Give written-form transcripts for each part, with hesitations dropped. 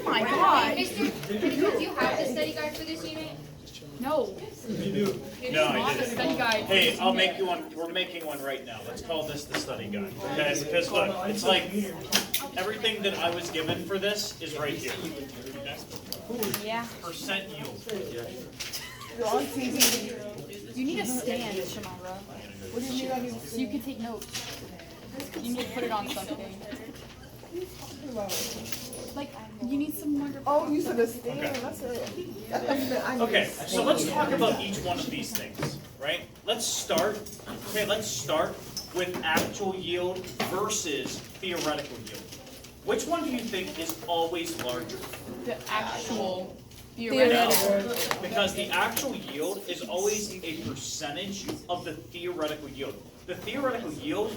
my god. Mr. Pettyjohns, do you have the study guide for this unit? No. You do. It No, is I not the didn't. study guide. Hey, I'll make you one. We're making one right now. Let's call this the study guide. Okay, because look, it's like everything that I was given for this is right here. Yeah. Percent yield. You need a stand, Shamara. What do you need on you? So you can take notes. You need to put it on something. Like, you need some wonderful. Oh, you said a stand. Okay. That's it. Okay, so let's talk about each one of these things, right? Let's start with actual yield versus theoretical yield. Which one do you think is always larger? The actual theoretical. Because the actual yield is always a percentage of the theoretical yield. The theoretical yield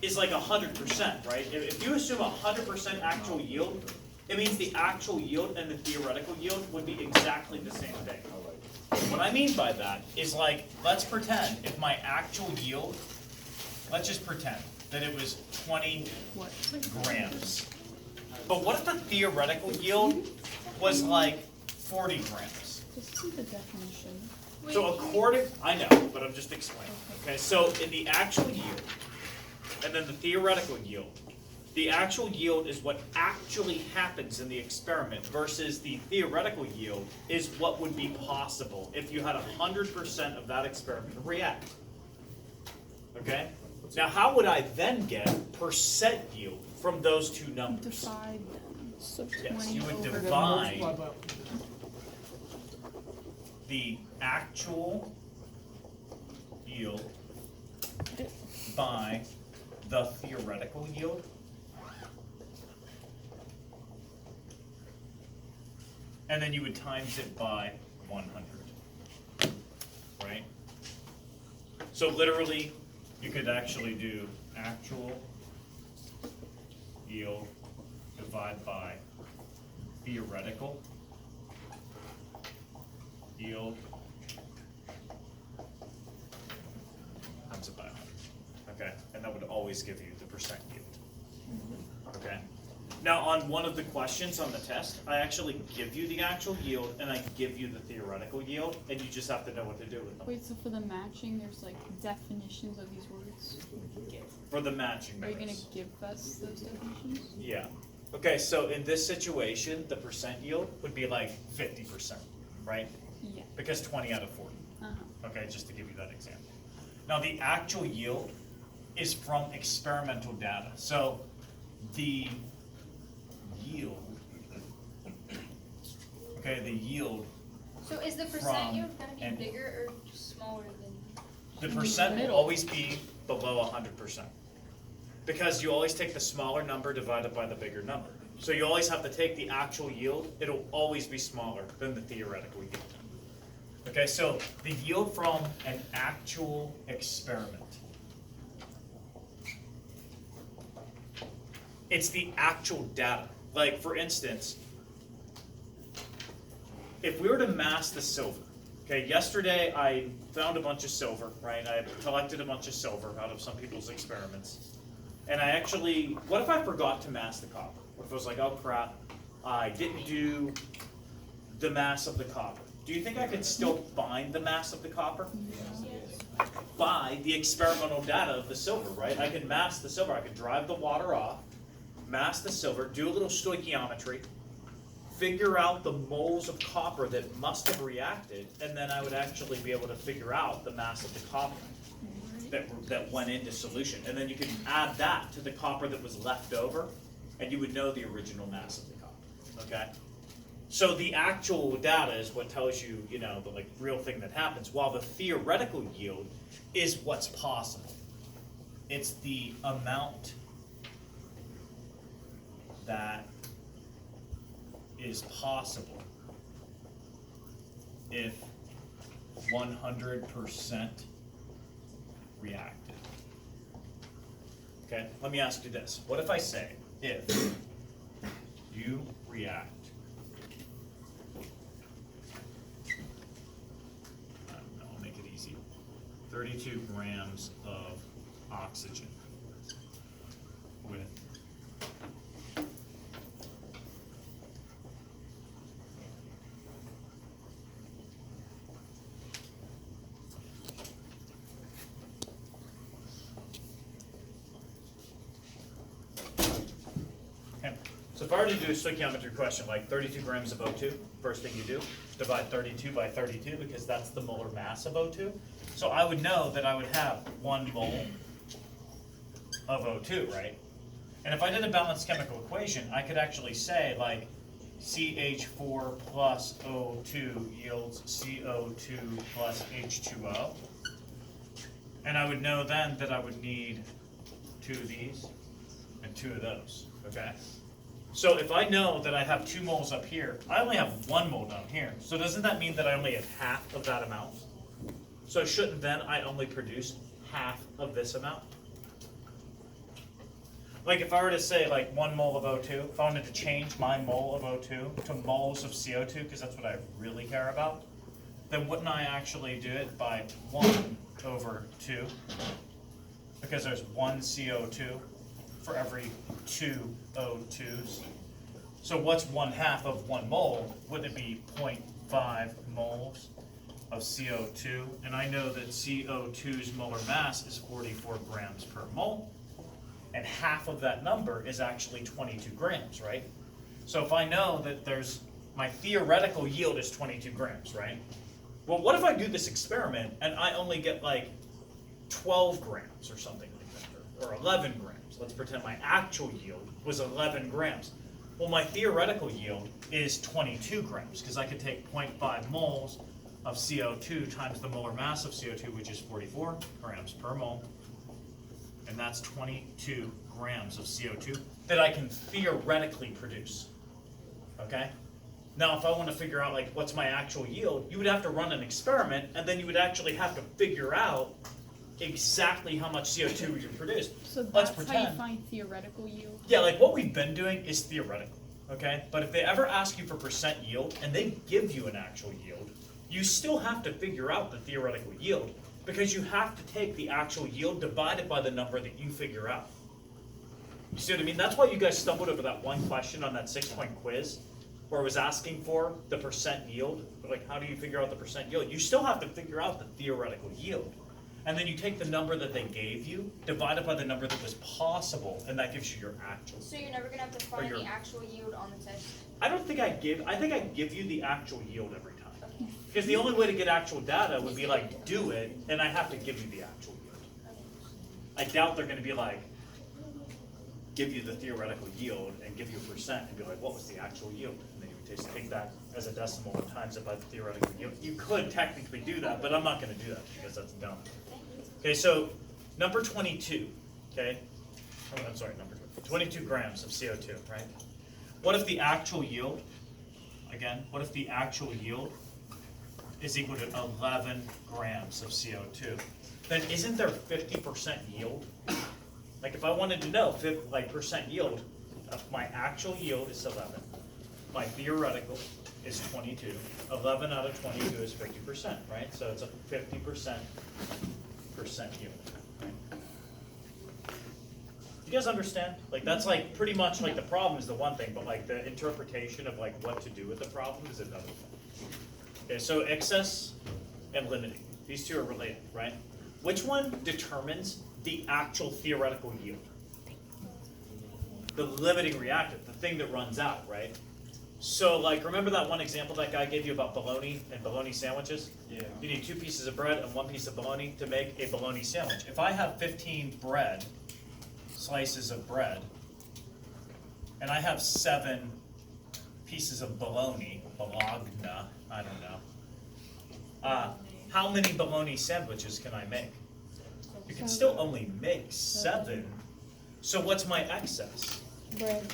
is like 100%, right? If you assume 100% actual yield, it means the actual yield and the theoretical yield would be exactly the same thing. What I mean by that is like, let's pretend if my actual yield, let's just pretend that it was 20 grams. But what if the theoretical yield was like 40 grams? Just see the definition. So I know, but I'm just explaining. Okay, so in the actual yield, and then the theoretical yield, the actual yield is what actually happens in the experiment versus the theoretical yield is what would be possible if you had 100% of that experiment react. Okay? Now how would I then get percent yield from those two numbers? Divide them. So 20 Yes, you would over divide the actual yield by the theoretical yield. And then you would times it by 100, right? So literally, you could actually do actual yield divide by theoretical yield times it by 100. Okay, and that would always give you the percent yield. Okay. Now, on one of the questions on the test, I actually give you the actual yield and I give you the theoretical yield, and you just have to know what to do with them. Wait, so for the matching, there's like definitions of these words? For the matching Are you going numbers. to give us those definitions? Yeah. Okay, so in this situation, the percent yield would be like 50%, right? Yeah. Because 20 out of 40. Uh-huh. Okay, just to give you that example. Now, the actual yield is from experimental data. So the yield, okay, the yield, So is the percent From yield going to and- be bigger or smaller than? the percent will always be below 100%. Because you always take the smaller number divided by the bigger number. So you always have to take the actual yield, it'll always be smaller than the theoretical yield. Okay, so the yield from an actual experiment. It's the actual data. Like, for instance, if we were to mass the silver, okay, yesterday I found a bunch of silver, right? I collected a bunch of silver out of some people's experiments. And I actually, what if I forgot to mass the copper? What if I was like, oh crap, I didn't do the mass of the copper? Do you think I could still find the mass of the copper? By the experimental data of the silver, right? I could mass the silver, I could drive the water off, mass the silver, do a little stoicheometry, figure out the moles of copper that must have reacted, and then I would actually be able to figure out the mass of the copper that went into solution. And then you could add that to the copper that was left over, and you would know the original mass of the copper, okay? So the actual data is what tells you, you know, the like real thing that happens, while the theoretical yield is what's possible. It's the amount that is possible if 100% reacted. Okay, let me ask you this. What if I say, if you react, I'll make it easy, 32 grams of oxygen with if I were to do a stoichiometry question, like 32 grams of O2, first thing you do, divide 32 by 32, because that's the molar mass of O2. So I would know that I would have 1 mole of O2, right? And if I did a balanced chemical equation, I could actually say, like, CH4 plus O2 yields CO2 plus H2O. And I would know then that I would need 2 of these and 2 of those, okay? So if I know that I have 2 moles up here, I only have 1 mole down here. So doesn't that mean that I only have half of that amount? So shouldn't then I only produce half of this amount? Like if I were to say like 1 mole of O2, if I wanted to change my mole of O2 to moles of CO2, because that's what I really care about, then wouldn't I actually do it by 1 over 2? Because there's 1 CO2 for every 2 O2s. So what's 1/2 of 1 mole? Wouldn't it be 0.5 moles of CO2? And I know that CO2's molar mass is 44 grams per mole. And half of that number is actually 22 grams, right? So if I know that my theoretical yield is 22 grams, right? Well, what if I do this experiment and I only get like 12 grams or something like that, or 11 grams? Let's pretend my actual yield was 11 grams. Well, my theoretical yield is 22 grams, because I could take 0.5 moles of CO2 times the molar mass of CO2, which is 44 grams per mole. And that's 22 grams of CO2 that I can theoretically produce, okay? Now, if I want to figure out, like, what's my actual yield, you would have to run an experiment, and then you would actually have to figure out exactly how much CO2 we can produce. So Let's that's pretend. how you find theoretical yield? Yeah, like what we've been doing is theoretical, okay? But if they ever ask you for percent yield, and they give you an actual yield, you still have to figure out the theoretical yield, because you have to take the actual yield divided by the number that you figure out. You see what I mean? That's why you guys stumbled over that one question on that 6-point quiz, where it was asking for the percent yield. Like, how do you figure out the percent yield? You still have to figure out the theoretical yield. And then you take the number that they gave you, divide it by the number that was possible, and that gives you your actual. So you're never gonna have to find the actual yield on the test? I think I give you the actual yield every time. Because the only way to get actual data would be like, do it, and I have to give you the actual yield. I doubt they're gonna be like, give you the theoretical yield and give you a percent and be like, what was the actual yield? And then you would just take that as a decimal and times it by the theoretical yield. You could technically do that, but I'm not gonna do that because that's dumb. Okay, so number 22, okay? Oh, I'm sorry, number 22 grams of CO2, right? What if the actual yield, again, what if the actual yield is equal to 11 grams of CO2? Then isn't there 50% yield? Like if I wanted to know, percent yield, my actual yield is 11, my theoretical is 22, 11 out of 22 is 50%, right? So it's a 50% yield, right? You guys understand? Like that's like pretty much like the problem is the one thing, but like the interpretation of like what to do with the problem is another thing. Okay, so excess and limiting. These two are related, right? Which one determines the actual theoretical yield? The limiting reactant, the thing that runs out, right? So like, remember that one example that guy gave you about bologna and bologna sandwiches? Yeah. You need 2 pieces of bread and 1 piece of bologna to make a bologna sandwich. If I have 15 slices of bread, and I have 7 pieces of bologna, I don't know. How many bologna sandwiches can I make? You can still only make 7. So what's my excess? Bread.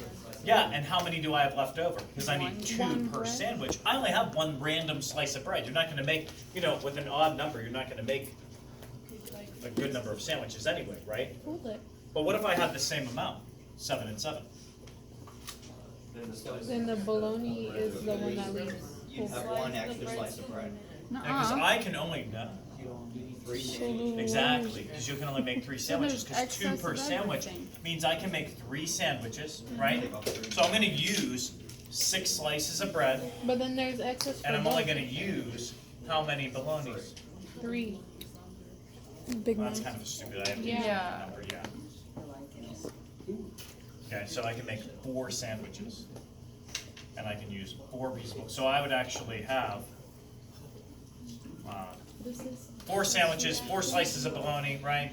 Yeah, and how many do I have left over? Because I need 2 One per bread. sandwich. I only have 1 random slice of bread. You're not going to make, with an odd number, you're not going to make a good number of sandwiches anyway, right? Hold it. But what if I have the same amount? 7 and 7. Then the bologna is the one that leaves. You have 1 extra slice of bread. Because Nuh-uh. I can only, no. You only need 3 sandwiches. Exactly, because you can only make 3 sandwiches, there's because 2 excess per of sandwich everything. means I can make 3 sandwiches, right? So I'm gonna use 6 slices of bread, But then there's excess for and I'm only both. gonna use how many bolognas? 3. Big Well, that's one. kind of stupid, I have to use Yeah. that number, yeah. Okay, so I can make 4 sandwiches. And I can use 4 pieces of, so I would actually have 4 sandwiches, 4 slices of bologna, right?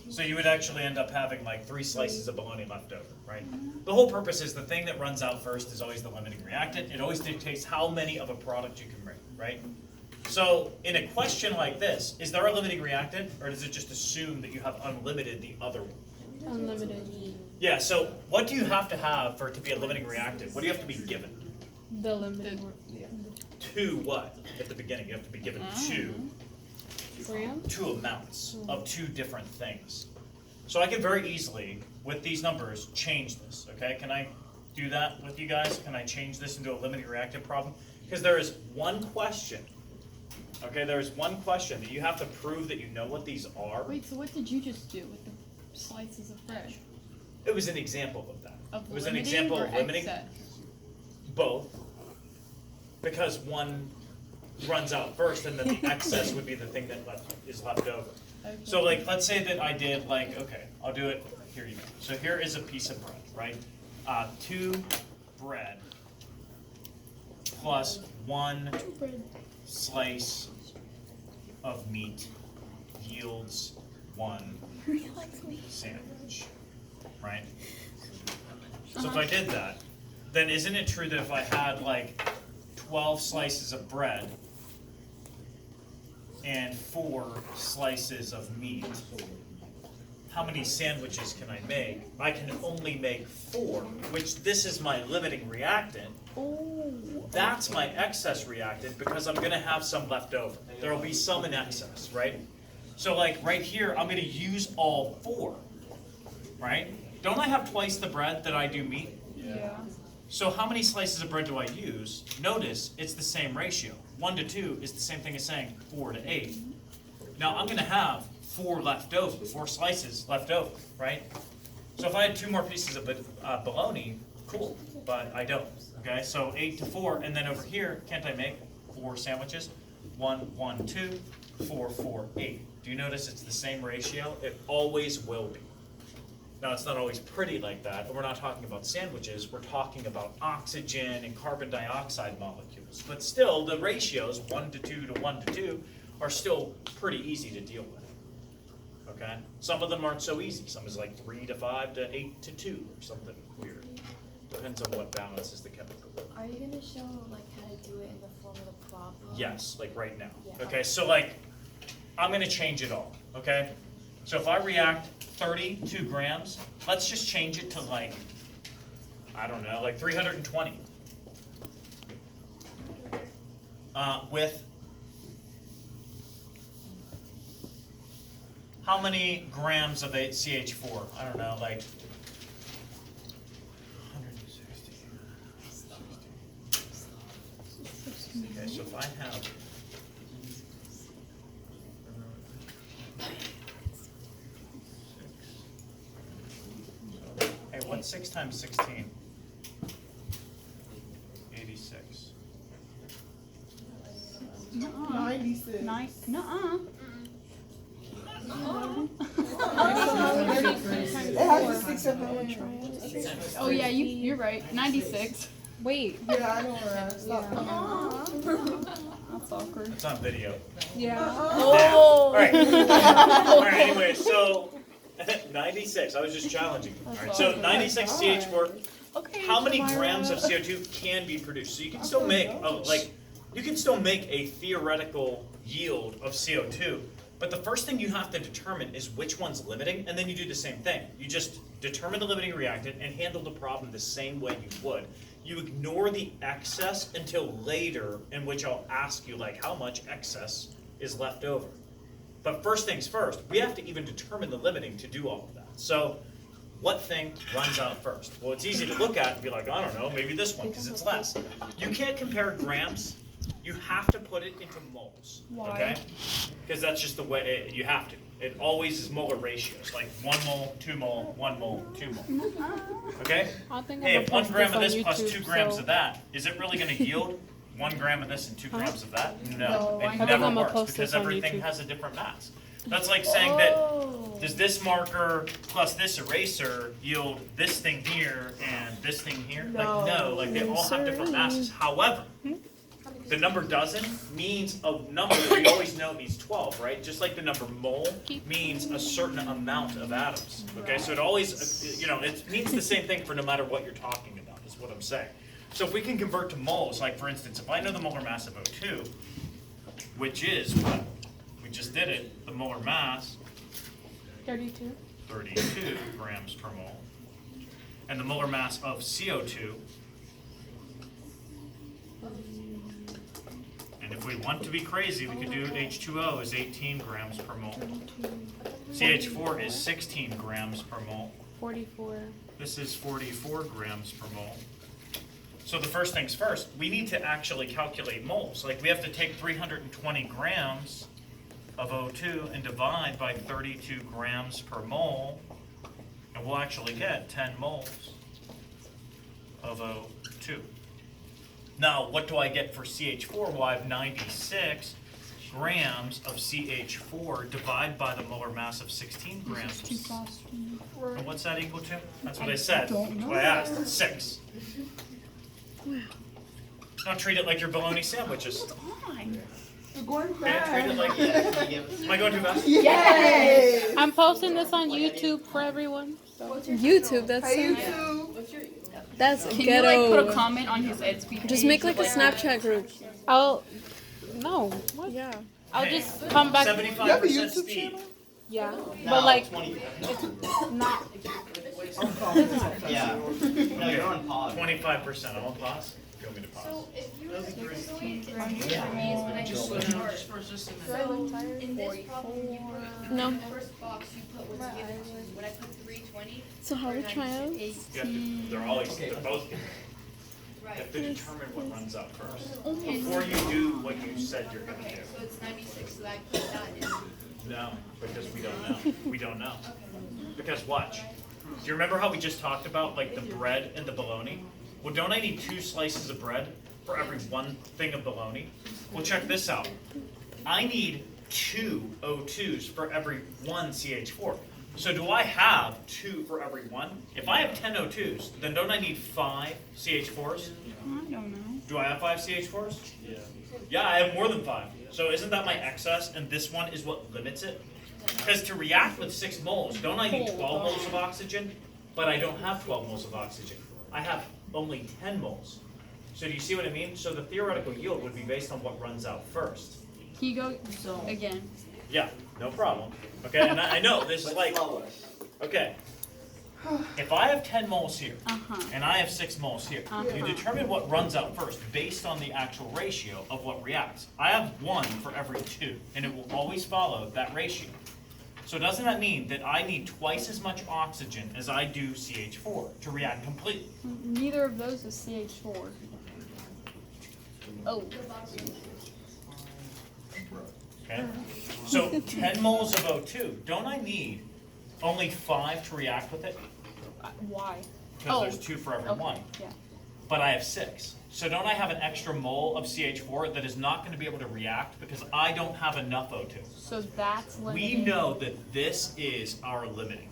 So you would actually end up having like 3 slices of bologna left over, right? The whole purpose is the thing that runs out first is always the limiting reactant. It always dictates how many of a product you can make, right? So in a question like this, is there a limiting reactant, or does it just assume that you have unlimited the other one? Unlimited. Yeah, so what do you have to have for it to be a limiting reactant? What do you have to be given? The limited. 2 what? At the beginning, you have to be given 2. Grams? 2 amounts of 2 different things. So I can very easily, with these numbers, change this, okay? Can I do that with you guys? Can I change this into a limiting reactant problem? Because there is one question, okay? There is one question that you have to prove that you know what these are. Wait, so what did you just do with the slices of bread? It was an example of that. Of It was an limiting example or of limiting. excess? Both. Because one runs out first, and then the excess would be the thing that is left over. Okay. So like, let's say that I did like, okay, I'll do it, here you go. So here is a piece of bread, right? 2 bread plus 1 slice of meat yields 1 sandwich, right? So if I did that, then isn't it true that if I had like 12 slices of bread and 4 slices of meat, how many sandwiches can I make? I can only make 4, which this is my limiting reactant. That's my excess reactant because I'm gonna have some left over. There'll be some in excess, right? So like right here, I'm gonna use all 4, right? Don't I have twice the bread that I do meat? Yeah. So how many slices of bread do I use? Notice it's the same ratio. 1 to 2 is the same thing as saying 4 to 8. Now I'm gonna have 4 left over, 4 slices left over, right? So if I had 2 more pieces of bologna, cool, but I don't, okay? So 8 to 4, and then over here, can't I make 4 sandwiches? 1, 1, 2, 4, 4, 8. Do you notice it's the same ratio? It always will be. Now, it's not always pretty like that, and we're not talking about sandwiches, we're talking about oxygen and carbon dioxide molecules. But still, the ratios, 1 to 2 to 1 to 2, are still pretty easy to deal with. Okay? Some of them aren't so easy. Some is like 3 to 5 to 8 to 2, or something weird. Depends on what balances the chemical. Are you gonna show like how to do it in the form of the problem? Yes, like right now. Yeah. Okay, so like, I'm gonna change it all, okay? So if I react 32 grams, let's just change it to like, I don't know, like 320. With how many grams of CH4? I don't know, like 160. Okay, so if I have what's 6 times 16? 86. 96. Nice. Nuh-uh. It has a 6 of them. Oh yeah, you're right. 96. Wait. Yeah, I know where I stopped. That's awkward. It's on video. Yeah. All right. All right. Anyway, so 96. I was just challenging you. All right. So 96 CH4. Okay. How many grams of CO2 can be produced? So you can still make you can still make a theoretical yield of CO2. But the first thing you have to determine is which one's limiting, and then you do the same thing. You just determine the limiting reactant and handle the problem the same way you would. You ignore the excess until later, in which I'll ask you like how much excess is left over. But first things first, we have to even determine the limiting to do all of that. So what thing runs out first? Well, it's easy to look at and be like, I don't know, maybe this one because it's less. You can't compare grams. You have to put it into moles. Why? Okay? Because that's just the way you have to. It always is molar ratios, like 1 mole, 2 mole, 1 mole, 2 mole. Okay? I think Hey, I'm if gonna 1 post gram of this this on plus YouTube, 2 grams so- of that, is it really going to yield 1 gram of this and 2 grams of that? No, No, I it think never I'm gonna works post because this on everything YouTube. has a different mass. That's like saying that, does this marker plus this eraser yield this thing here and this thing here? Like, no, like they all have different masses. However, the number dozen means a number that we always know means 12, right? Just like the number mole means a certain amount of atoms. Okay, so it always, you know, it means the same thing for no matter what you're talking about, is what I'm saying. So if we can convert to moles, like for instance, if I know the molar mass of O2, which is what? We just did it, the molar mass, 32. 32 grams per mole. And the molar mass of CO2, and if we want to be crazy, we could do H2O is 18 grams per mole. CH4 is 16 grams per mole. 44. This is 44 grams per mole. So the first things first, we need to actually calculate moles. Like we have to take 320 grams of O2 and divide by 32 grams per mole, and we'll actually get 10 moles of O2. Now, what do I get for CH4? Well, I have 96 grams of CH4 divided by the molar mass of 16 grams. And what's that equal to? That's what I said. That's what I asked. 6. Don't treat it like your bologna sandwiches. You're going Okay, treat it like. Am I going too fast? Yay! I'm posting this on YouTube for everyone. So. YouTube, that's Hey, so, YouTube. that's Can you like put a ghetto. comment on his Etsy page? Just make like a of, Snapchat group. I'll. No. What? Yeah. I'll Hey, just come back. 75% YouTube speed. channel? Yeah. No, But like, 20. not. Yeah. No, you're on pause. 25%. I'm on pause. If you want me to pause. So if you were the way it's running for me is when I just start. So in this problem, you put No. in the first box you put what's given to you. When I put 320. So how we try out? You have to, they're always, they're both. You Right. have to determine what runs out first before you do what you said you're going to Okay, do. so it's 96. So I put that in. No, because we don't know. We don't know. Because watch. Do you remember how we just talked about like the bread and the bologna? Well, don't I need 2 slices of bread for every 1 thing of bologna? Well, check this out. I need 2 O2s for every 1 CH4. So do I have 2 for every 1? If I have 10 O2s, then don't I need 5 CH4s? I don't know. Do I have 5 CH4s? Yeah. Yeah, I have more than 5. So isn't that my excess, and this one is what limits it? Because to react with 6 moles, don't I need 12 moles of oxygen? But I don't have 12 moles of oxygen. I have only 10 moles. So do you see what I mean? So the theoretical yield would be based on what runs out first. Can you go again? Yeah, no problem. Okay, and I know this is like, okay. If I have 10 moles here, and I have 6 moles here, you determine what runs out first based on the actual ratio of what reacts. I have 1 for every 2, and it will always follow that ratio. So doesn't that mean that I need twice as much oxygen as I do CH4 to react completely? Neither of those is CH4. Oh. Okay? So 10 moles of O2, don't I need only 5 to react with it? Why? Because there's 2 for every 1. Yeah. But I have 6. So don't I have an extra mole of CH4 that is not going to be able to react because I don't have enough O2? So that's We limiting. know that this is our limiting.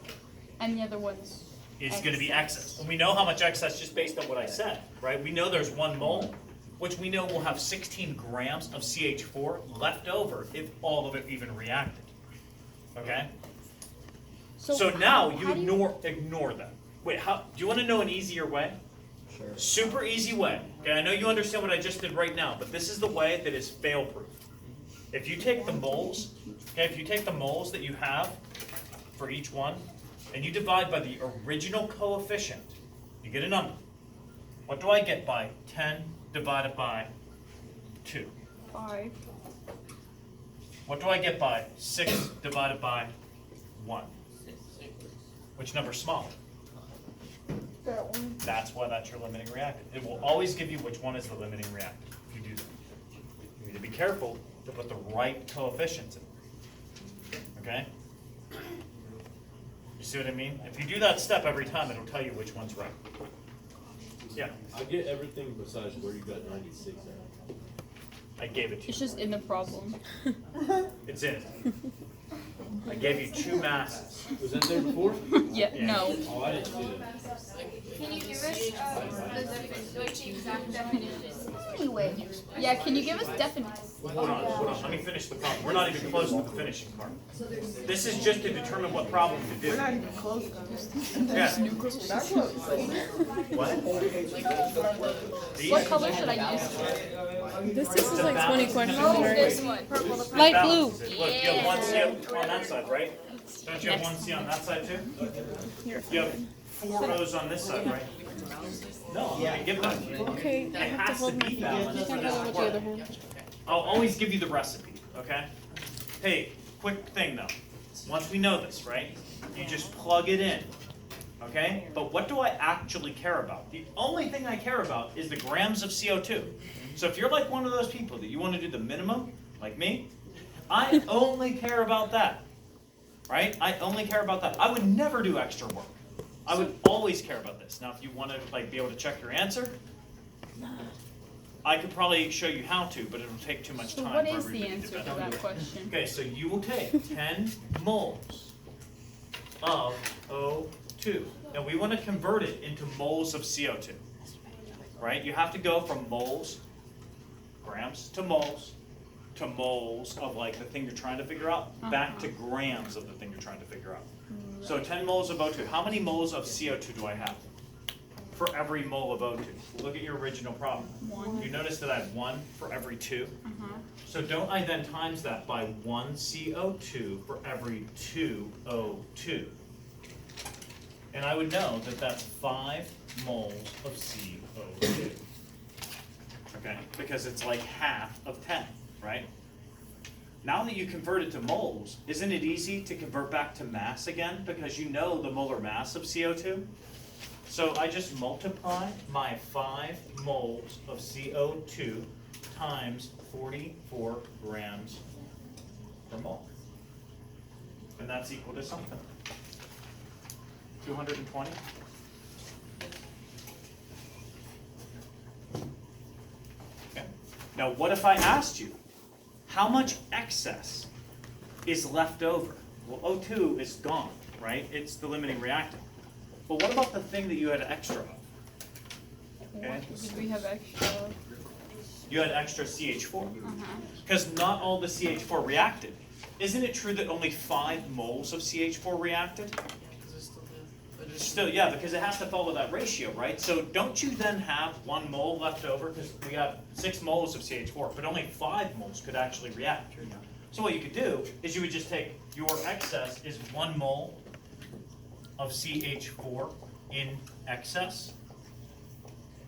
And the other one's It's going to be excess. And we know how much excess just based on what I said, right? We know there's 1 mole, which we know will have 16 grams of CH4 left over if all of it even reacted. Okay? So now you how do you- ignore that. Wait, how? Do you want to know an easier way? Sure. Super easy way. Okay, I know you understand what I just did right now, but this is the way that is fail-proof. If you take the moles, okay, if you take the moles that you have for each one, and you divide by the original coefficient, you get a number. What do I get by 10 divided by 2? 5. What do I get by 6 divided by 1? Which number's smaller? That one. That's why that's your limiting reactant. It will always give you which one is the limiting reactant if you do that. You need to be careful to put the right coefficients in. Okay? You see what I mean? If you do that step every time, it'll tell you which one's right. Yeah, I get everything besides where you got 96 at. I gave it to It's you. just in the problem. It's in it. I gave you two masses. Was that there before? Yeah, no. Oh, I didn't see that. Can you give us the exact definition? Anyway, yeah, can you give us definitions? Hold on, let me finish the problem. We're not even close to the finishing part. This is just to determine what problem to do. We're not even close. Yeah. That's what. What? What color should I use? This is like 20 questions, This right? one. Light blue. Look, you have one C on that side, right? Don't you have one C on that side too? You have 4 O's on this side, right? No, I'm gonna give that to you. Okay, It I have to has to hold my be hand. balanced You for can this hold to with the work. other hand. I'll always give you the recipe, okay? Hey, quick thing though. Once we know this, right? You just plug it in, okay? But what do I actually care about? The only thing I care about is the grams of CO2. So if you're like one of those people that you want to do the minimum, like me, I only care about that, right? I only care about that. I would never do extra work. I would always care about this. Now, if you want to like be able to check your answer, I could probably show you how to, but it'll take too much So time what for is the everybody to answer to do it. that question? Okay, so you will take 10 moles of O2. Now we want to convert it into moles of CO2, right? You have to go from moles, grams, to moles of like the thing you're trying to figure out, back to grams of the thing you're trying to figure out. So 10 moles of O2. How many moles of CO2 do I have for every mole of O2? Look at your original problem. 1. You notice that I have 1 for every 2? So don't I then times that by 1 CO2 for every 2 O2? And I would know that that's 5 moles of CO2. Okay, because it's like half of 10, right? Now that you convert it to moles, isn't it easy to convert back to mass again? Because you know the molar mass of CO2. So I just multiply my 5 moles of CO2 times 44 grams per mole. And that's equal to something. 220? Okay. Now what if I asked you, how much excess is left over? Well, O2 is gone, right? It's the limiting reactant. But what about the thing that you had extra of? Okay. Did we have extra? You had extra CH4. Because not all the CH4 reacted. Isn't it true that only 5 moles of CH4 reacted? Still, yeah, because it has to follow that ratio, right? So don't you then have 1 mole left over? Because we have 6 moles of CH4, but only 5 moles could actually react. So what you could do is you would just take your excess is 1 mole of CH4 in excess.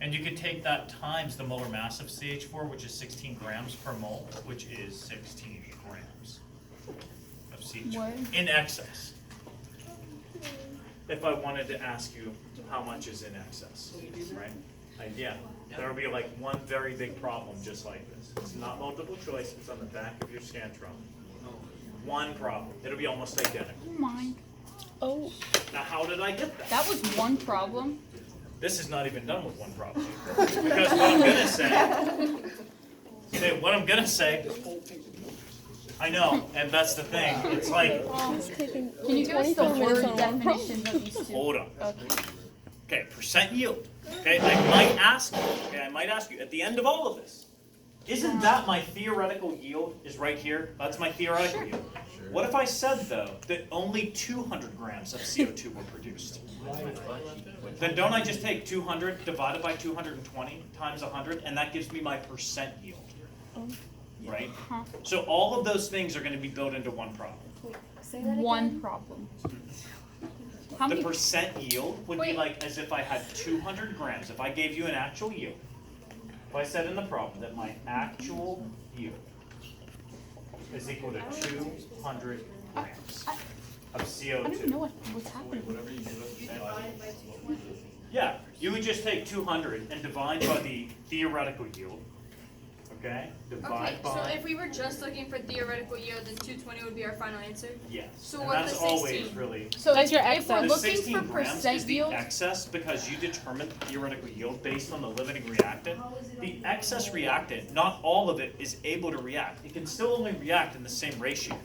And you could take that times the molar mass of CH4, which is 16 grams per mole, which is 16 grams of CH4 What? in excess. If I wanted to ask you how much is in excess, right? Yeah, there will be like one very big problem just like this. It's not multiple choice, it's on the back of your Scantron. One problem. It'll be almost identical. Oh my. Oh, Now, how did I get that? That was one problem. This is not even done with one problem. Because what I'm gonna say, I know, and that's the thing. It's like, it's taking Can you give us the 24 minutes word on one problem. definitions of these two? hold on. Okay. Okay, percent yield. Okay, I might ask you at the end of all of this, isn't that my theoretical yield is right here? That's my theoretical yield. What if I said, though, that only 200 grams of CO2 were produced? Then don't I just take 200 divided by 220 times 100, and that gives me my percent yield, right? So all of those things are going to be built into one problem. One problem. How The many? percent yield would be Wait. like as if I had 200 grams. If I gave you an actual yield, if I said in the problem that my actual yield is equal to 200 grams of I don't even know CO2. what's happening. Yeah, you would just take 200 and divide by the theoretical yield. Okay? Divide Okay, so by, if we were just looking for theoretical yield, then 220 would be our final answer. yes. So And what's that's the always 16? really. So That's your if we're excess. The looking 16 for grams percent is the yield, excess because you determined the theoretical yield based on the limiting reactant. The excess reactant, not all of it is able to react. It can still only react in the same ratio.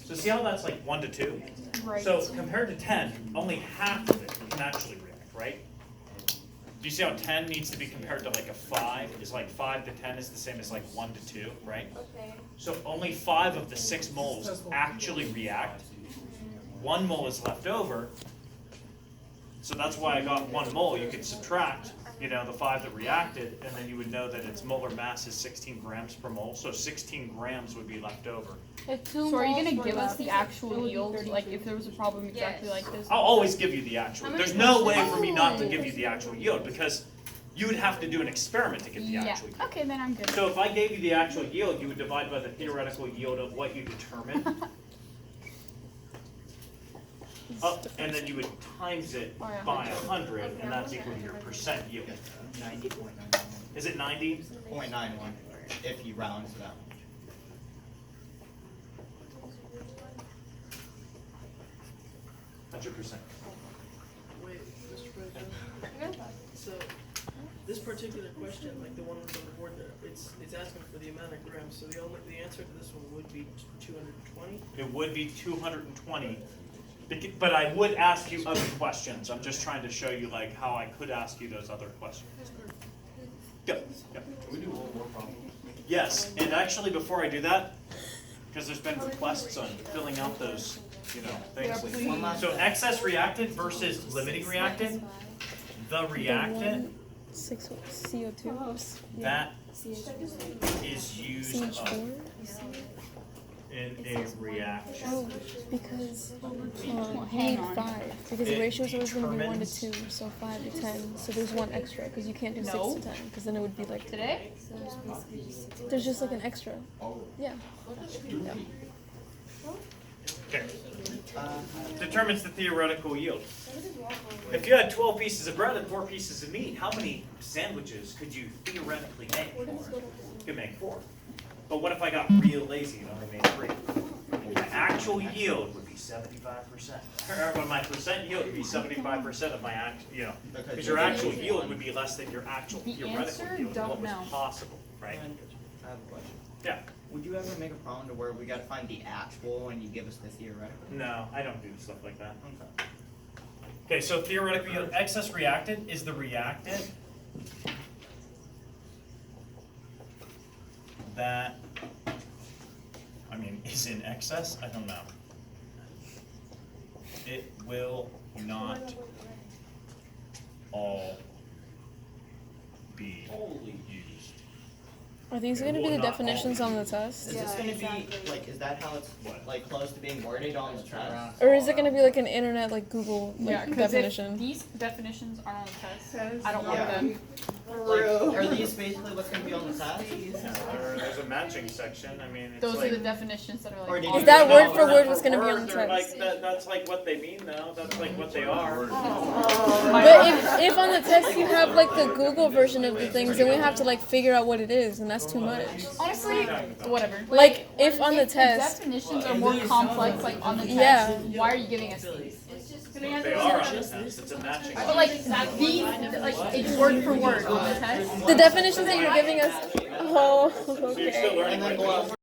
So see how that's like 1 to 2? Right. So compared to 10, only half of it can actually react, right? Do you see how 10 needs to be compared to like a 5? Is like 5 to 10 is the same as like 1 to 2, right? Okay. So only 5 of the 6 moles actually react. 1 mole is left over. So that's why I got 1 mole. You could subtract, you know, the 5 that reacted, and then you would know that its molar mass is 16 grams per mole. So 16 grams would be left over. If 2 So are you moles gonna were give us left, the it actual would be yield? 33. Like if there was a problem exactly like this? I'll always give you the actual. How many There's no way questions? for me not to give you the actual yield because you would have to do an experiment to get the Yeah. actual yield. Okay, then I'm good. So if I gave you the actual yield, you would divide by the theoretical yield of what you determined. And then you would times it Oh, yeah. by 100, and that's equal to your percent yield. 90.91. Is it 90? 0.91 if you round to that. That's your percent. Wait, Mr. President. So, this particular question, like the one that's on the board there, it's asking for the amount of grams. So the answer to this one would be 220. It would be 220. But I would ask you other questions. I'm just trying to show you like how I could ask you those other questions. Go. Go. Can we do one more problem? Yes, and actually before I do that, because there's been requests on filling out those, you know, things. One last So excess reactant versus limiting reactant. The reactant 6 CO2. that is used CH4. in a reaction. Oh, because you hang need on. 5. Because the It ratio is always going to be 1 to determines- 2, so 5 to 10. So there's 1 extra because you can't do 6 No. to 10 because then it would be like Today? there's just like an extra. Yeah. Okay. Determines the theoretical yield. If you had 12 pieces of bread and 4 pieces of meat, how many sandwiches could you theoretically make? You could make 4. But what if I got real lazy and only made 3? My actual yield would be 75%. Or my percent yield would be 75% of my actual, you know, because your actual yield would be less than your actual The theoretical answer, yield. don't What was know. possible, right? I have a question. Yeah. Would you ever make a problem to where we gotta find the actual and you give us the theoretical? No, I don't do stuff like that. Okay. Okay, so theoretical yield, excess reactant is the reactant that, I mean, is in excess, I don't know. It will not all be used. Are these going to be the definitions on the test? Is this gonna be, like, is that how it's, like, close to being worded on the test? Or is it going to be like an internet, like Google Yeah, like, because definition? these definitions aren't on the test, I don't want Yeah. them. Like, are these basically what's gonna be on the test? There's a matching section, I mean, it's Those like. are the definitions that are Or like. did on you- Is that the word test. for word what's gonna be on the They're like, test? that's like what they mean though, that's like what they are. But if on the test you have like the Google version of the things, then we have to like figure out what it is, and that's too much. Honestly, whatever. Like if on the If test, definitions are more complex, like on the test, Yeah. why are you giving us these? They are on the test, it's a matching. But like these, like it's word for word on the test. the definitions that you're giving us. Oh, So you're still okay. learning And then what go it out means.